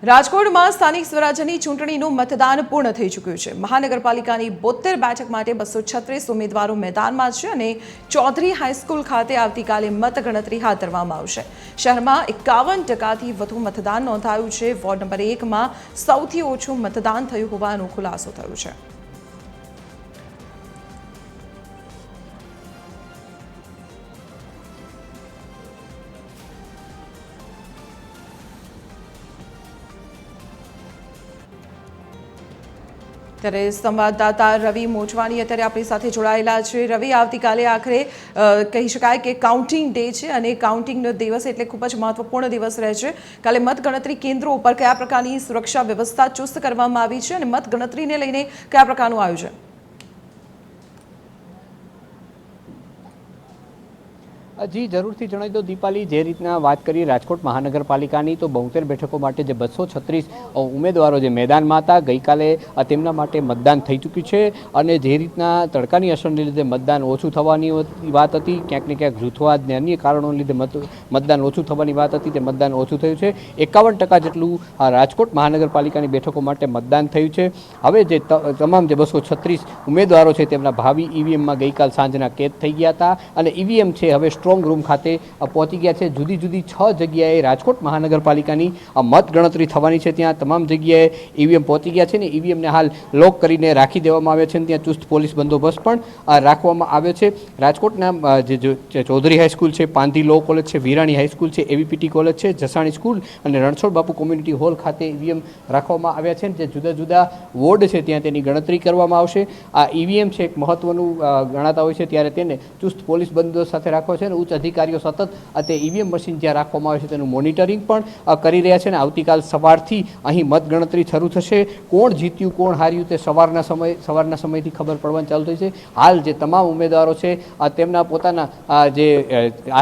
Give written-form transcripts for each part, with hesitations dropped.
રાજકોટમાં સ્થાનિક સ્વરાજ્યની ચૂંટણીનું મતદાન પૂર્ણ થઈ ચૂક્યું છે। મહાનગરપાલિકાની 72 બેઠક માટે 236 ઉમેદવારો મેદાનમાં છે અને ચૌધરી હાઈસ્કૂલ ખાતે આવતીકાલે મતગણતરી હાથ ધરવામાં આવશે। શહેરમાં 51%થી વધુ મતદાન નોંધાયું છે। વોર્ડ નંબર 1માં સૌથી ઓછું મતદાન થયું હોવાનો ખુલાસો થયો છે। ત્યારે સંવાદદાતા રવિ મોચવાણી અત્યારે આપણી સાથે જોડાયેલા છે। રવિ, આવતીકાલે આખરે કહી શકાય કે કાઉન્ટિંગ ડે છે અને કાઉન્ટિંગનો દિવસ એટલે ખૂબ જ મહત્વપૂર્ણ દિવસ રહેશે। કાલે મતગણતરી કેન્દ્રો ઉપર કયા પ્રકારની સુરક્ષા વ્યવસ્થા ચુસ્ત કરવામાં આવી છે અને મતગણતરીને લઈને કયા પ્રકારનું આયોજન? જી જરૂરથી જણાવી દો દીપાલી, જે રીતના વાત કરી રાજકોટ મહાનગરપાલિકાની તો 72 બેઠકો માટે જે 236 ઉમેદવારો જે મેદાનમાં હતા ગઈકાલે તેમના માટે મતદાન થઈ ચૂક્યું છે અને જે રીતના તડકાની અસરને લીધે મતદાન ઓછું થવાની વાત હતી, ક્યાંક ને ક્યાંક જૂથવાદ ને અન્ય કારણોને લીધે મતદાન ઓછું થવાની વાત હતી, તે મતદાન ઓછું થયું છે। 51% જેટલું રાજકોટ મહાનગરપાલિકાની બેઠકો માટે મતદાન થયું છે। હવે જે તમામ જે 236 ઉમેદવારો છે તેમના ભાવિ ઈવીએમમાં ગઈકાલ સાંજના કેદ થઈ ગયા હતા અને ઈવીએમ છે હવે સ્ટ્રોંગ રૂમ ખાતે પહોંચી ગયા છે। જુદી જુદી 6 જગ્યાએ રાજકોટ મહાનગરપાલિકાની મતગણતરી થવાની છે, ત્યાં તમામ જગ્યાએ ઈવીએમ પહોંચી ગયા છે ને ઈવીએમને હાલ લોક કરીને રાખી દેવામાં આવ્યા છે અને ત્યાં ચુસ્ત પોલીસ બંદોબસ્ત પણ રાખવામાં આવ્યો છે। રાજકોટના જે ચૌધરી હાઈસ્કૂલ છે, પાંધી લો કોલેજ છે, વિરાણી હાઈસ્કૂલ છે, એવીપીટી કોલેજ છે, જસાણી સ્કૂલ અને રણછોડ બાપુ કોમ્યુનિટી હોલ ખાતે ઈવીએમ રાખવામાં આવ્યા છે। જે જુદા જુદા વોર્ડ છે ત્યાં તેની ગણતરી કરવામાં આવશે। આ ઈવીએમ છે એક મહત્વનું ગણાતા હોય છે, ત્યારે તેને ચુસ્ત પોલીસ બંદોબસ્ત સાથે રાખવો છે। ઉચ્ચ અધિકારીઓ સતત તે ઈવીએમ મશીન જ્યાં રાખવામાં આવે છે તેનું મોનિટરિંગ પણ કરી રહ્યા છે અને આવતીકાલ સવારથી અહીં મતગણતરી શરૂ થશે। કોણ જીત્યું કોણ હાર્યું તે સવારના સમયથી ખબર પડવાની ચાલુ થઈ છે। હાલ જે તમામ ઉમેદવારો છે તેમના પોતાના જે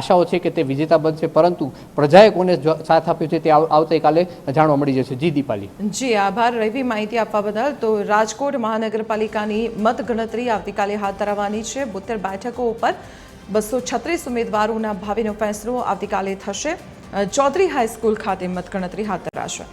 આશાઓ છે કે તે વિજેતા બનશે, પરંતુ પ્રજાએ કોને સાથ આપ્યો છે તે આવતીકાલે જાણવા મળી જશે। જી દીપાલી। જી આભાર રવિ, માહિતી આપવા બદલ। તો રાજકોટ મહાનગરપાલિકાની મતગણતરી આવતીકાલે હાથ ધરવાની છે। 72 બેઠકો ઉપર 236 ઉમેદવારોના ભાવિનો ફેસલો આવતીકાલે થશે। ચૌધરી હાઈસ્કૂલ ખાતે મતગણતરી હાથ ધરાશે।